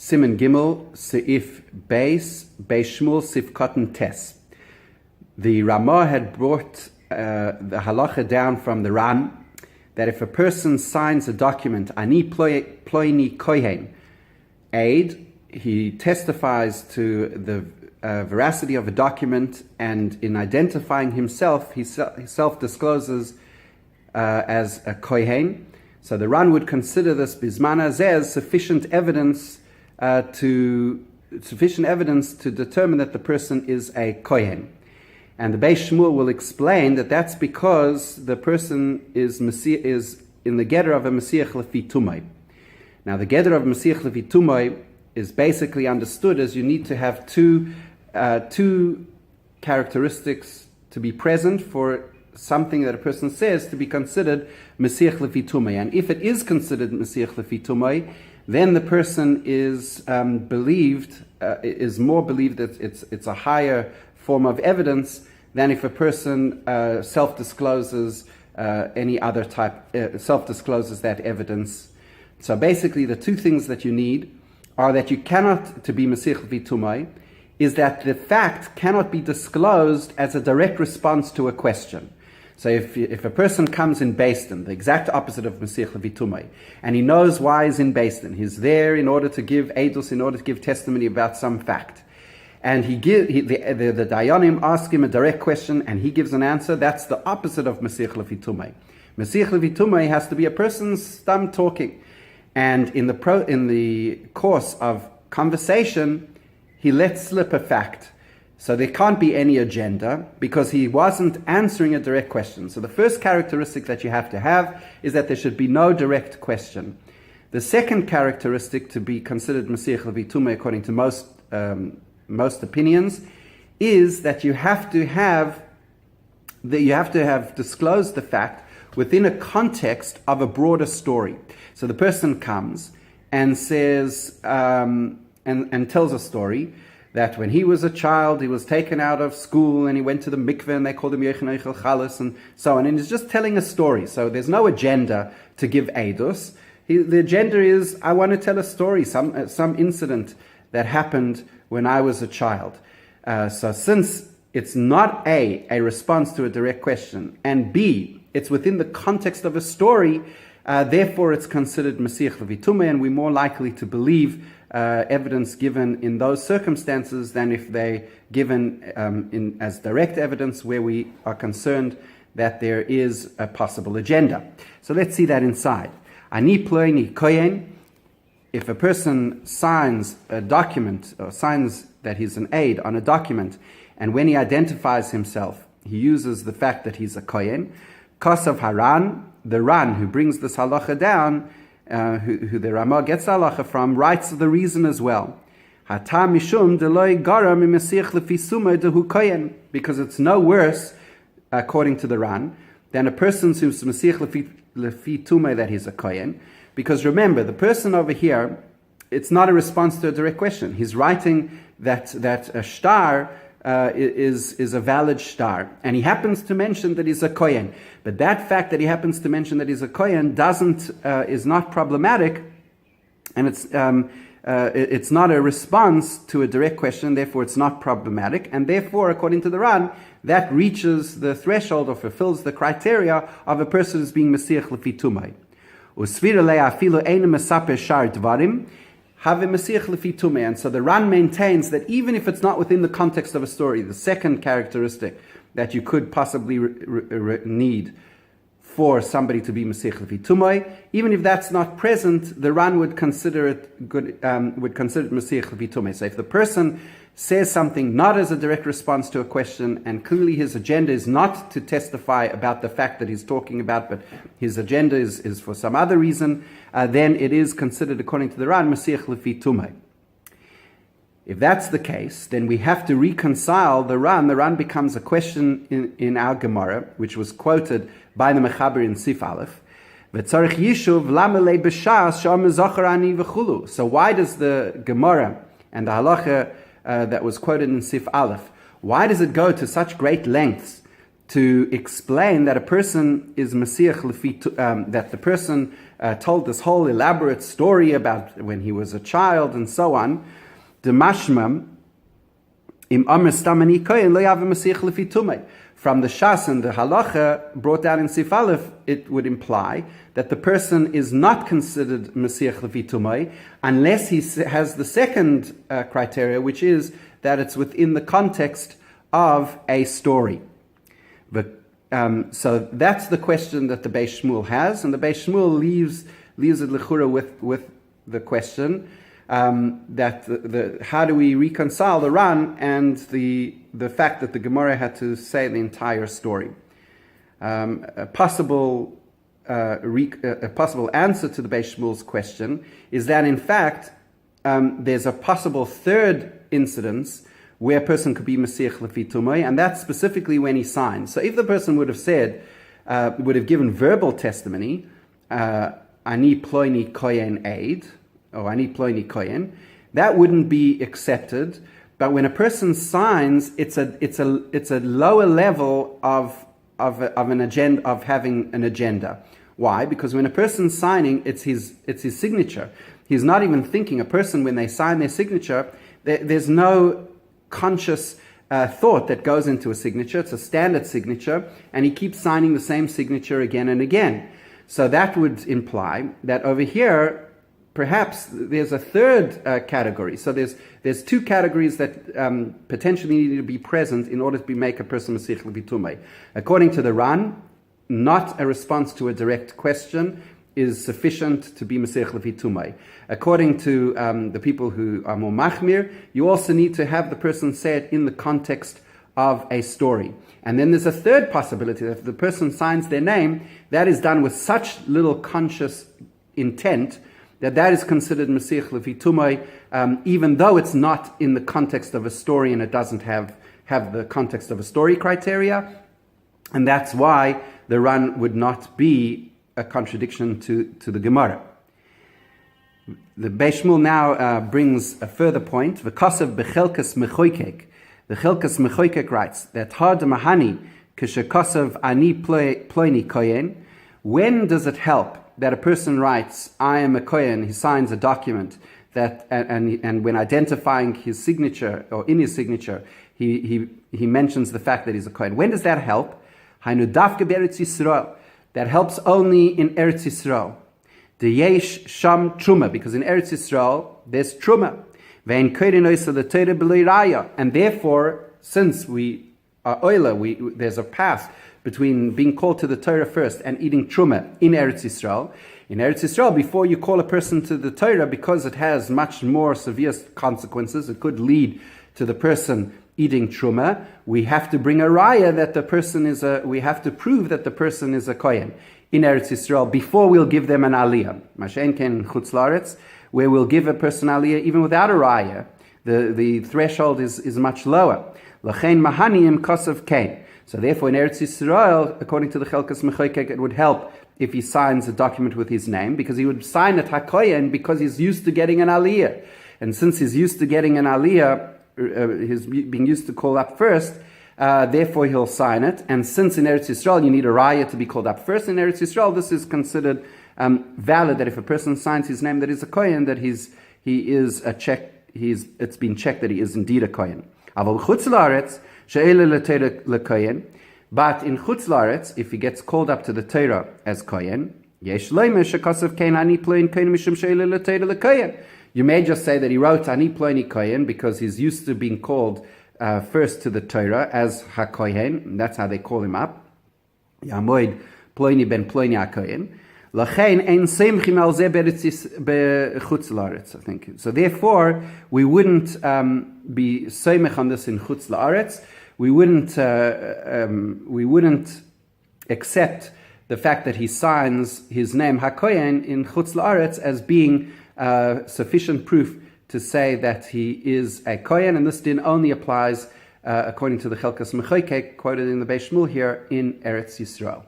Siman Gimel, Sa'if Beis Shmuel Sif Cotton Tes. The Ramah had brought the halacha down from the Ran, that if a person signs a document, Ani Ploini Kohen, aid, he testifies to the veracity of a document, and in identifying himself, he self-discloses as a Kohen. So the Ran would consider this Bizman Azeh sufficient evidence to determine that the person is a Kohen. And the Beis Shmuel will explain that that's because the person is in the gather of a Mesiach Lefi Tumai. Now the gather of Mesiach Lefi Tumai is basically understood as you need to have two characteristics to be present for something that a person says to be considered Mesiach Lefi Tumai. And if it is considered Mesiach Lefi Tumai, then the person is more believed that it's a higher form of evidence than if a person self-discloses self-discloses that evidence. So basically the two things that you need are that you cannot, to be Mesiach Lefi Tumai, is that the fact cannot be disclosed as a direct response to a question. So if a person comes in Beis Din, the exact opposite of Mesiach Lefi Tumai, and he knows why he's in Beis Din, he's there in order to give edus, in order to give testimony about some fact, and the Dayanim ask him a direct question and he gives an answer, that's the opposite of Mesiach Lefi Tumai. Mesiach Lefi Tumai has to be a person's stum talking, and in the course of conversation, he lets slip a fact. So there can't be any agenda because he wasn't answering a direct question. So the first characteristic that you have to have is that there should be no direct question. The second characteristic to be considered Mesiach Lefi Tumai, according to most opinions, is that you have to have disclosed the fact within a context of a broader story. So the person comes and says and tells a story that when he was a child, he was taken out of school and he went to the mikveh and they called him Yechon Eichel Chalas and so on. And he's just telling a story. So there's no agenda to give edus. The agenda is, I want to tell a story, some incident that happened when I was a child. So since it's not A, response to a direct question, and B, it's within the context of a story, therefore it's considered Mesiach Lefi Tumai, and we're more likely to believe evidence given in those circumstances than if they're given as direct evidence where we are concerned that there is a possible agenda. So let's see that inside. Ani ploini kohen. If a person signs a document or signs that he's an aid on a document, and when he identifies himself, he uses the fact that he's a kohen. Kosav Haran, the Ran who brings this halacha down, who the Ramah gets the halacha from, writes the reason as well. Hata mishum deloi gara mimesiach lefi sumai dehu kohen, because it's no worse, according to the Ran, than a person who's mesiach lefi tumai that he's a kohen. Because remember, the person over here, it's not a response to a direct question. He's writing that a shtar is a valid shtar, and he happens to mention that he's a kohen. But that fact that he happens to mention that he's a kohen is not problematic, and it's not a response to a direct question. Therefore, it's not problematic, and therefore, according to the Ran, that reaches the threshold or fulfills the criteria of a person who's being Mesiach Lefi Tumai. And so the Ran maintains that even if it's not within the context of a story, the second characteristic that you could possibly need for somebody to be Mesiach Lefi Tumai, even if that's not present, the Ran would consider it good. Would consider it Mesiach Lefi Tumai. So if the person says something not as a direct response to a question, and clearly his agenda is not to testify about the fact that he's talking about, but his agenda is for some other reason, then it is considered, according to the Ran, Mesiach Lefi Tumai. If that's the case, then we have to reconcile the Ran. The Ran becomes a question in our Gemara, which was quoted by the Mechaber in Sif Aleph. So why does the Gemara and the halacha that was quoted in Sif Aleph, why does it go to such great lengths to explain that a person is Messiach that the person told this whole elaborate story about when he was a child and so on. The mashmam im amr stamani kohen lo yav Messiach lefi tumei. From the Shas and the Halacha brought down in Sif Aleph, it would imply that the person is not considered Messiach lefi tumei unless he has the second criteria, which is that it's within the context of a story. But, so that's the question that the Beis Shmuel has, and the Beis Shmuel leaves it lechura with the question that how do we reconcile the Ran and the fact that the Gemara had to say the entire story. A possible answer to the Beis Shmuel's question is that in fact there's a possible third incidence where a person could be Messiach lefi tumei, and that's specifically when he signs. So if the person would have given verbal testimony, ani ploini kohen aid, or ani ploini kohen, that wouldn't be accepted. But when a person signs, it's a lower level of an agenda, of having an agenda. Why? Because when a person's signing, it's his signature. He's not even thinking. A person, when they sign their signature, there's no conscious thought that goes into a signature. It's a standard signature, and he keeps signing the same signature again and again. So that would imply that over here, perhaps there's a third category. So there's two categories that potentially need to be present in order to make a person Messiach lefi tumei. According to the Ran, not a response to a direct question is sufficient to be Messiach lefi tumei. According to the people who are more machmir, you also need to have the person say it in the context of a story. And then there's a third possibility that if the person signs their name, that is done with such little conscious intent that is considered Messiach lefi tumei, even though it's not in the context of a story and it doesn't have the context of a story criteria. And that's why the Ran would not be a contradiction to the Gemara. The Beis Shmuel now brings a further point. V'kasav b'chelkas mechoykek. The Chelkas mechoykek writes that had mahani k'shekasav ani ploini kohen. When does it help that a person writes, I am a kohen, he signs a document that, and when identifying his signature, or in his signature, he mentions the fact that he's a kohen. When does that help? Hainu dafke be'eretz Yisrael. That helps only in Eretz Yisrael. The yesh sham truma, because in Eretz Yisrael there's truma. Ve'en koden oisa l'Torah b'lo raya, and therefore, since we are oila, there's a path between being called to the Torah first and eating truma in Eretz Yisrael. In Eretz Yisrael, before you call a person to the Torah, because it has much more severe consequences, it could lead to the person eating truma, we have to bring a raya that the person we have to prove that the person is a kohen in Eretz Yisrael before we'll give them an aliyah. Mashen ken chutz laaretz, where we'll give a person aliyah even without a raya. The threshold is much lower. Lachein mahanim kosav kain. So therefore in Eretz Yisrael, according to the Chelkas mechoykek, it would help if he signs a document with his name, because he would sign it hakoyen because he's used to getting an aliyah. And since he's used to getting an aliyah, he's being used to call up first, therefore he'll sign it. And since in Eretz Yisrael you need a raya to be called up first, in Eretz Yisrael this is considered valid, that if a person signs his name that he's a kohen, that it's been checked that he is indeed a kohen. But in chutz laaretz, if he gets called up to the Torah as kohen, you may just say that he wrote ani ploini kohen because he's used to being called first to the Torah as ha-kohen. That's how they call him up. Yamoid ploini ben ploini ha-kohen. Lachein ein seimchim al zeh bechutz laaretz, I think. So therefore, we wouldn't be seimech on this in chutz laaretz. We wouldn't accept the fact that he signs his name ha-kohen in chutz laaretz as being sufficient proof to say that he is a kohen, and this din only applies according to the Chelkas mechoykek quoted in the Beis Shmuel here in Eretz Yisrael.